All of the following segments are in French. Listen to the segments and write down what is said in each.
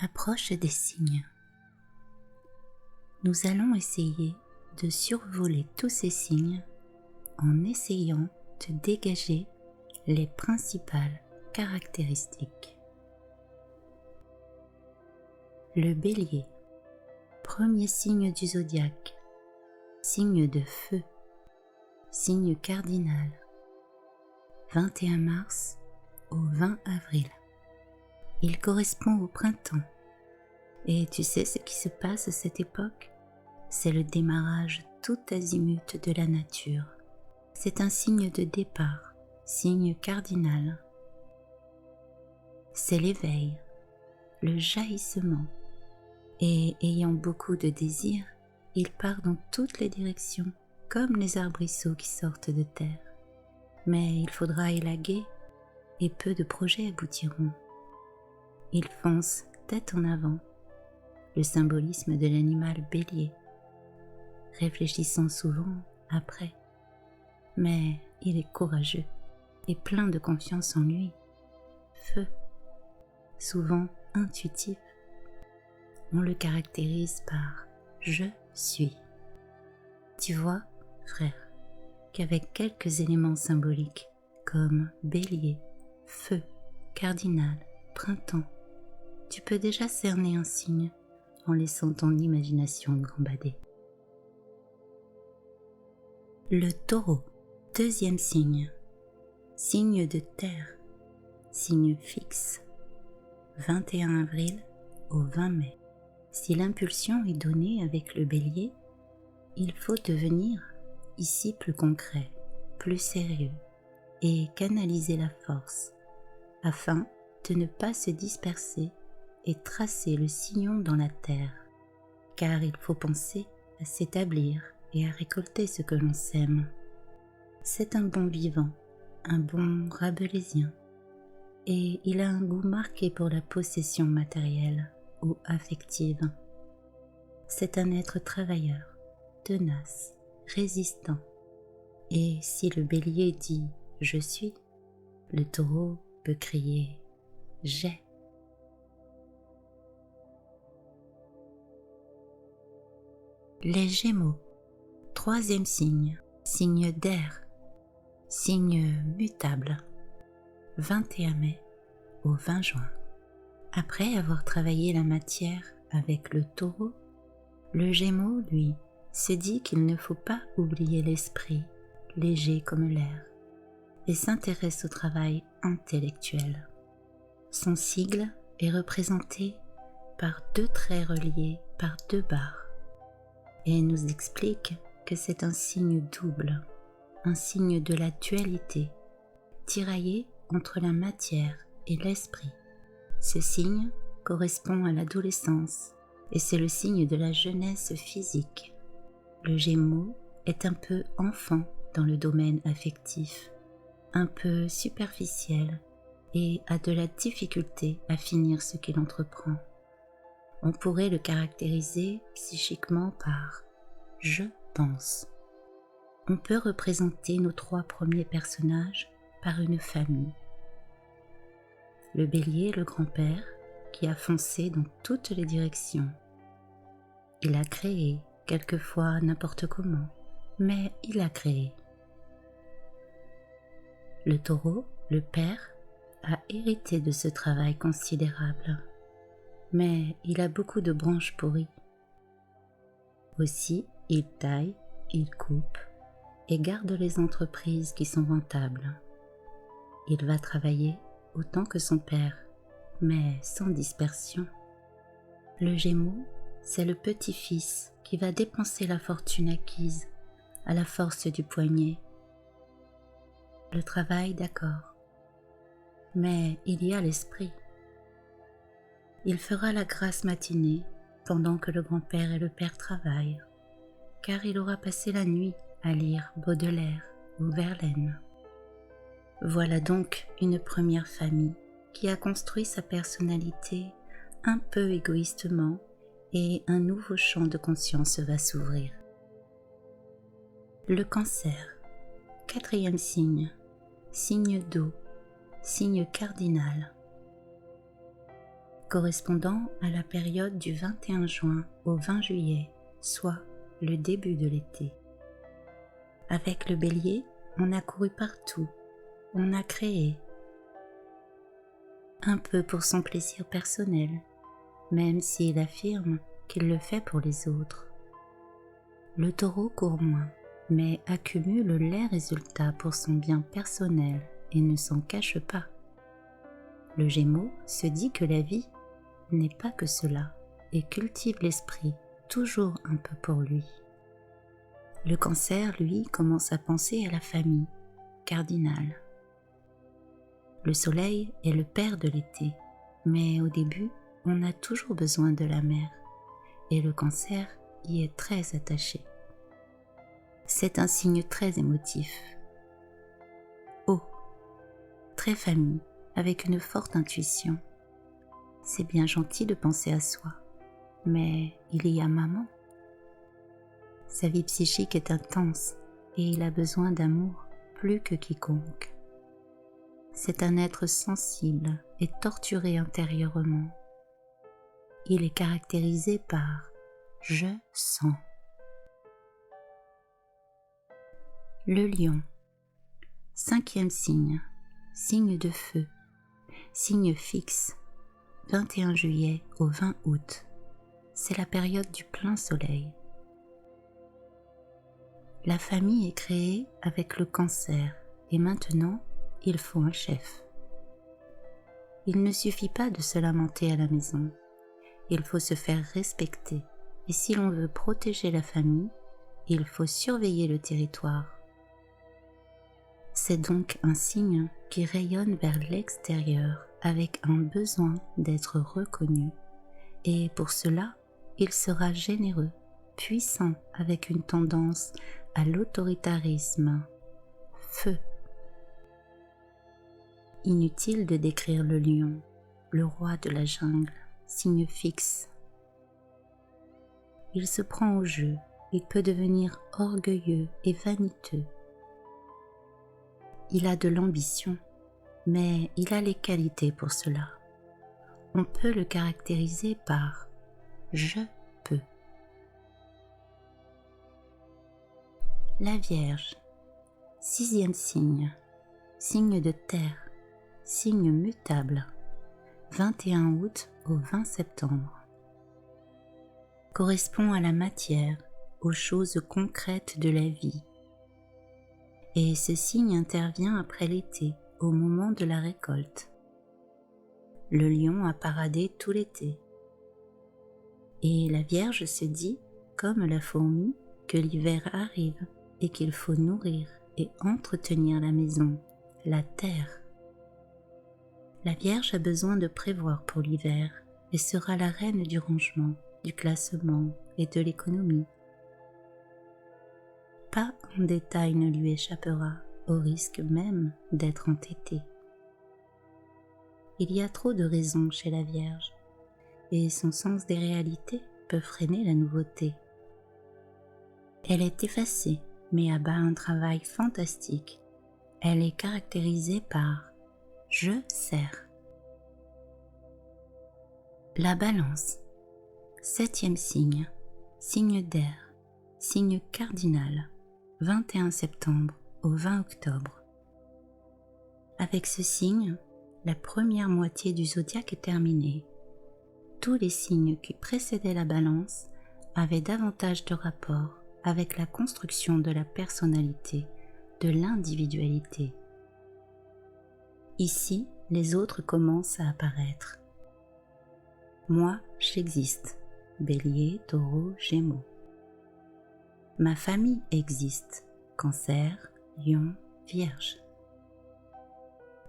Approche des signes. Nous allons essayer de survoler tous ces signes en essayant de dégager les principales caractéristiques. Le Bélier, premier signe du zodiaque, signe de feu, signe cardinal, 21 mars au 20 avril. Il correspond au printemps. Et tu sais ce qui se passe à cette époque? C'est le démarrage tout azimut de la nature. C'est un signe de départ, signe cardinal. C'est l'éveil, le jaillissement. Et ayant beaucoup de désirs, il part dans toutes les directions, comme les arbrisseaux qui sortent de terre. Mais il faudra élaguer, et peu de projets aboutiront. Il fonce tête en avant, le symbolisme de l'animal bélier, réfléchissant souvent après. Mais il est courageux et plein de confiance en lui. Feu, souvent intuitif. On le caractérise par « je suis ». Tu vois, frère, qu'avec quelques éléments symboliques comme bélier, feu, cardinal, printemps, tu peux déjà cerner un signe en laissant ton imagination gambader. Le Taureau, deuxième signe, signe de terre, signe fixe, 21 avril au 20 mai. Si l'impulsion est donnée avec le Bélier, il faut devenir ici plus concret, plus sérieux et canaliser la force afin de ne pas se disperser et tracer le sillon dans la terre, car il faut penser à s'établir et à récolter ce que l'on sème. C'est un bon vivant, un bon rabelaisien, et il a un goût marqué pour la possession matérielle ou affective. C'est un être travailleur, tenace, résistant, et si le Bélier dit « je suis », le Taureau peut crier « j'ai ». Les Gémeaux, troisième signe, signe d'air, signe mutable, 21 mai au 20 juin. Après avoir travaillé la matière avec le Taureau, le Gémeaux, lui, se dit qu'il ne faut pas oublier l'esprit, léger comme l'air, et s'intéresse au travail intellectuel. Son sigle est représenté par 2 traits reliés par 2 barres, et nous explique que c'est un signe double, un signe de la dualité, tiraillé entre la matière et l'esprit. Ce signe correspond à l'adolescence et c'est le signe de la jeunesse physique. Le Gémeaux est un peu enfant dans le domaine affectif, un peu superficiel et a de la difficulté à finir ce qu'il entreprend. On pourrait le caractériser psychiquement par « je pense ». On peut représenter nos 3 premiers personnages par une famille. Le Bélier est le grand-père qui a foncé dans toutes les directions. Il a créé, quelquefois n'importe comment, mais il a créé. Le Taureau, le père, a hérité de ce travail considérable, mais il a beaucoup de branches pourries. Aussi, il taille, il coupe et garde les entreprises qui sont rentables. Il va travailler autant que son père, mais sans dispersion. Le Gémeaux, c'est le petit-fils qui va dépenser la fortune acquise à la force du poignet. Le travail, d'accord, mais il y a l'esprit. Il fera la grasse matinée pendant que le grand-père et le père travaillent, car il aura passé la nuit à lire Baudelaire ou Verlaine. Voilà donc une première famille qui a construit sa personnalité un peu égoïstement et un nouveau champ de conscience va s'ouvrir. Le Cancer, quatrième signe, signe d'eau, signe cardinal. correspondant à la période du 21 juin au 20 juillet, soit le début de l'été. Avec le Bélier, on a couru partout, on a créé, un peu pour son plaisir personnel, même s'il affirme qu'il le fait pour les autres. Le Taureau court moins, mais accumule les résultats pour son bien personnel et ne s'en cache pas. Le Gémeaux se dit que la vie n'est pas que cela et cultive l'esprit toujours un peu pour lui. Le Cancer, lui, commence à penser à la famille, cardinal. Le Soleil est le père de l'été, mais au début, on a toujours besoin de la mer et le Cancer y est très attaché. C'est un signe très émotif. Très famille, avec une forte intuition. C'est bien gentil de penser à soi, mais il y a maman. Sa vie psychique est intense et il a besoin d'amour plus que quiconque. C'est un être sensible et torturé intérieurement. Il est caractérisé par « je sens ». Le Lion, 5e signe, signe de feu, signe fixe, 21 juillet au 20 août. C'est la période du plein soleil. La famille est créée avec le Cancer et maintenant, il faut un chef. Il ne suffit pas de se lamenter à la maison. Il faut se faire respecter et si l'on veut protéger la famille, il faut surveiller le territoire. C'est donc un signe qui rayonne vers l'extérieur avec un besoin d'être reconnu et pour cela, il sera généreux, puissant avec une tendance à l'autoritarisme. Feu. Inutile de décrire le lion, le roi de la jungle, signe fixe. Il se prend au jeu, il peut devenir orgueilleux et vaniteux. Il a de l'ambition, mais il a les qualités pour cela. On peut le caractériser par « je peux ». La Vierge, 6e signe, signe de terre, signe mutable, 21 août au 20 septembre. Correspond à la matière, aux choses concrètes de la vie. Et ce signe intervient après l'été, au moment de la récolte. Le lion a paradé tout l'été. Et la Vierge se dit, comme la fourmi, que l'hiver arrive et qu'il faut nourrir et entretenir la maison, la terre. La Vierge a besoin de prévoir pour l'hiver et sera la reine du rangement, du classement et de l'économie. Pas un détail ne lui échappera, au risque même d'être entêté. Il y a trop de raisons chez la Vierge, et son sens des réalités peut freiner la nouveauté. Elle est effacée, mais abat un travail fantastique. Elle est caractérisée par « je sers ». La Balance, 7e signe, signe d'air, signe cardinal, 21 septembre au 20 octobre. Avec ce signe, la première moitié du zodiaque est terminée. Tous les signes qui précédaient la Balance avaient davantage de rapport avec la construction de la personnalité, de l'individualité. Ici, les autres commencent à apparaître. Moi, j'existe, Bélier, Taureau, Gémeaux. Ma famille existe, Cancer, Lion, Vierge.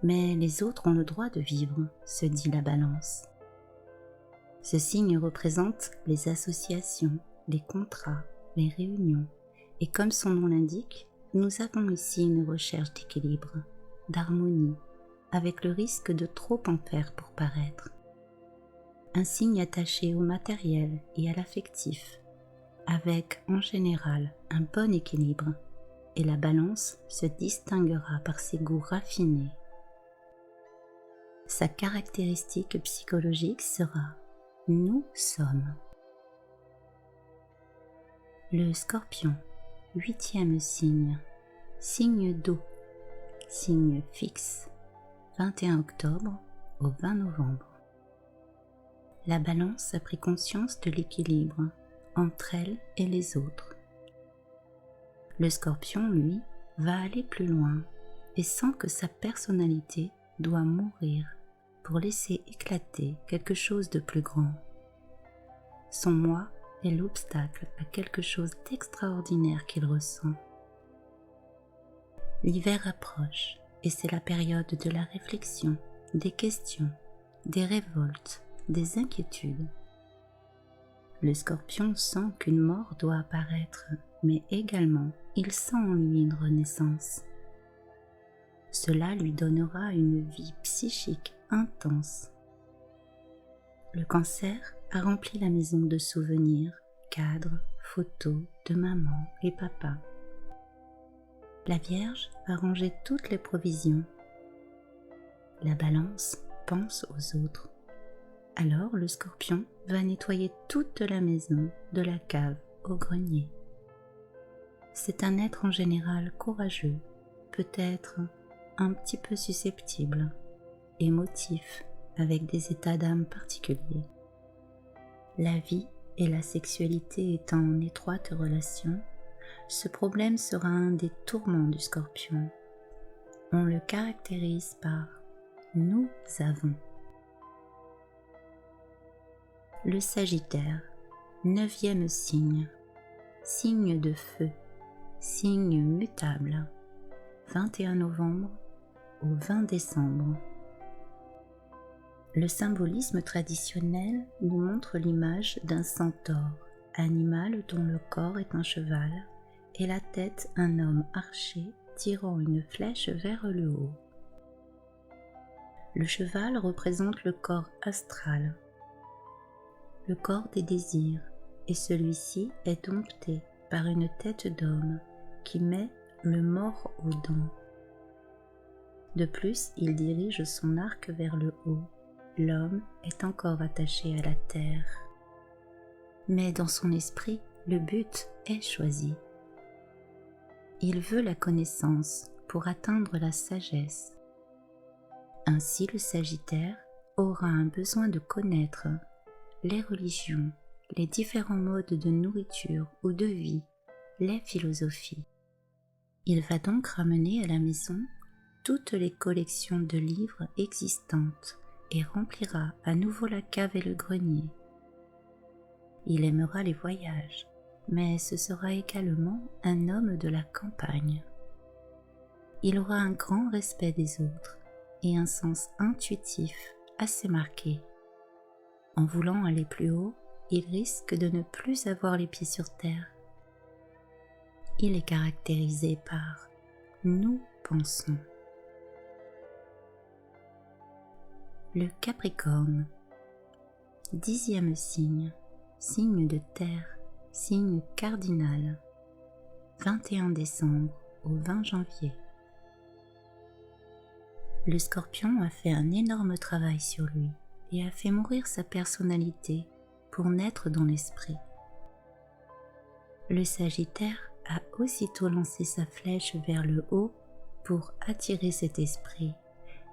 Mais les autres ont le droit de vivre, se dit la Balance. Ce signe représente les associations, les contrats, les réunions, et comme son nom l'indique, nous avons ici une recherche d'équilibre, d'harmonie, avec le risque de trop en faire pour paraître. Un signe attaché au matériel et à l'affectif, avec en général un bon équilibre, et la Balance se distinguera par ses goûts raffinés. Sa caractéristique psychologique sera « nous sommes ». Le Scorpion, 8e signe, signe d'eau, signe fixe, 21 octobre au 20 novembre. La Balance a pris conscience de l'équilibre entre elle et les autres. Le Scorpion, lui, va aller plus loin et sent que sa personnalité doit mourir pour laisser éclater quelque chose de plus grand. Son moi est l'obstacle à quelque chose d'extraordinaire qu'il ressent. L'hiver approche et c'est la période de la réflexion, des questions, des révoltes, des inquiétudes. Le Scorpion sent qu'une mort doit apparaître, mais également il sent en lui une renaissance. Cela lui donnera une vie psychique intense. Le Cancer a rempli la maison de souvenirs, cadres, photos de maman et papa. La Vierge a rangé toutes les provisions. La Balance pense aux autres. Alors le Scorpion va nettoyer toute la maison, de la cave au grenier. C'est un être en général courageux, peut-être un petit peu susceptible, émotif, avec des états d'âme particuliers. La vie et la sexualité étant en étroite relation, ce problème sera un des tourments du Scorpion. On le caractérise par « nous avons ». Le Sagittaire, 9e signe, signe de feu, signe mutable, 21 novembre au 20 décembre. Le symbolisme traditionnel nous montre l'image d'un centaure, animal dont le corps est un cheval et la tête un homme archer tirant une flèche vers le haut. Le cheval représente le corps astral, le corps des désirs, et celui-ci est dompté par une tête d'homme qui met le mors aux dents. De plus, il dirige son arc vers le haut. L'homme est encore attaché à la terre. Mais dans son esprit, le but est choisi. Il veut la connaissance pour atteindre la sagesse. Ainsi, le Sagittaire aura un besoin de connaître les religions, les différents modes de nourriture ou de vie, les philosophies. Il va donc ramener à la maison toutes les collections de livres existantes et remplira à nouveau la cave et le grenier. Il aimera les voyages, mais ce sera également un homme de la campagne. Il aura un grand respect des autres et un sens intuitif assez marqué. En voulant aller plus haut, il risque de ne plus avoir les pieds sur terre. Il est caractérisé par « nous pensons ». Le Capricorne, 10e signe, signe de terre, signe cardinal, 21 décembre au 20 janvier. Le Scorpion a fait un énorme travail sur lui et a fait mourir sa personnalité pour naître dans l'esprit. Le Sagittaire a aussitôt lancé sa flèche vers le haut pour attirer cet esprit,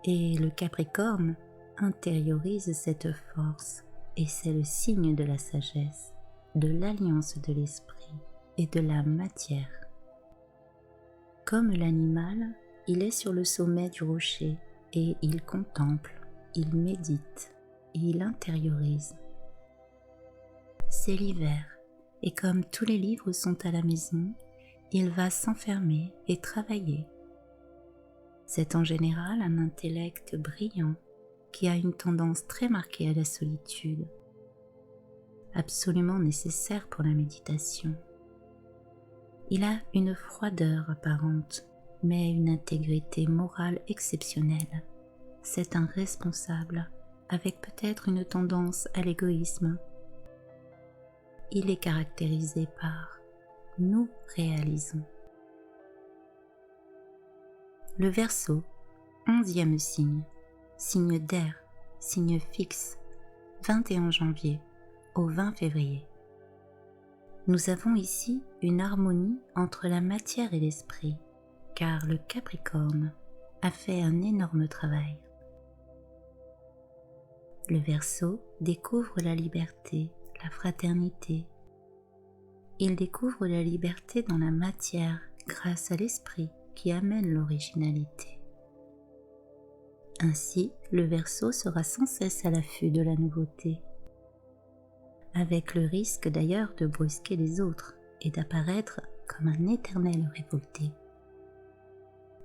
et le Capricorne intériorise cette force, et c'est le signe de la sagesse, de l'alliance de l'esprit et de la matière. Comme l'animal, il est sur le sommet du rocher et il contemple, il médite et il intériorise. C'est l'hiver, et comme tous les livres sont à la maison, il va s'enfermer et travailler. C'est en général un intellect brillant qui a une tendance très marquée à la solitude, absolument nécessaire pour la méditation. Il a une froideur apparente, mais une intégrité morale exceptionnelle. C'est un responsable, avec peut-être une tendance à l'égoïsme. Il est caractérisé par « nous réalisons ». Le Verseau, 11e signe, signe d'air, signe fixe, 21 janvier au 20 février. Nous avons ici une harmonie entre la matière et l'esprit, car le Capricorne a fait un énorme travail. Le Verseau découvre la liberté, la fraternité. Il découvre la liberté dans la matière grâce à l'esprit qui amène l'originalité. Ainsi, le Verseau sera sans cesse à l'affût de la nouveauté, avec le risque d'ailleurs de brusquer les autres et d'apparaître comme un éternel révolté.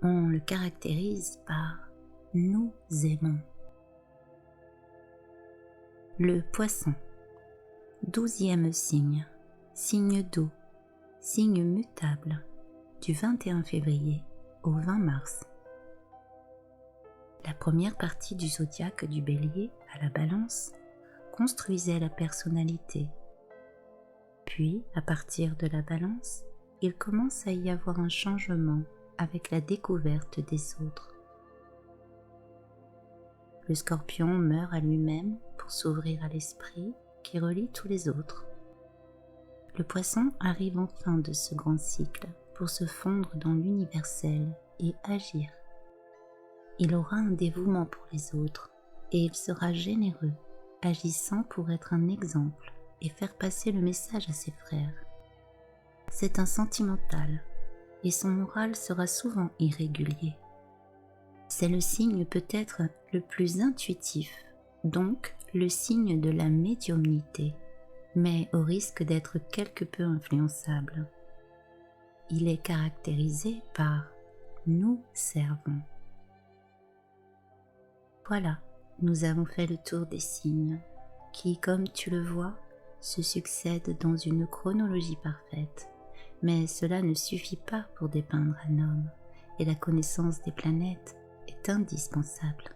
On le caractérise par « nous aimons ». Le Poisson, 12e signe, signe d'eau, signe mutable, du 21 février au 20 mars. La première partie du zodiaque du Bélier à la Balance construisait la personnalité. Puis, à partir de la Balance, il commence à y avoir un changement avec la découverte des autres. Le Scorpion meurt à lui-même pour s'ouvrir à l'esprit qui relie tous les autres. Le Poisson arrive en fin de ce grand cycle pour se fondre dans l'universel et agir. Il aura un dévouement pour les autres et il sera généreux, agissant pour être un exemple et faire passer le message à ses frères. C'est un sentimental et son moral sera souvent irrégulier. C'est le signe peut-être le plus intuitif, donc le signe de la médiumnité, mais au risque d'être quelque peu influençable. Il est caractérisé par « nous servons ». Voilà, nous avons fait le tour des signes qui, comme tu le vois, se succèdent dans une chronologie parfaite. Mais cela ne suffit pas pour dépeindre un homme, et la connaissance des planètes est indispensable.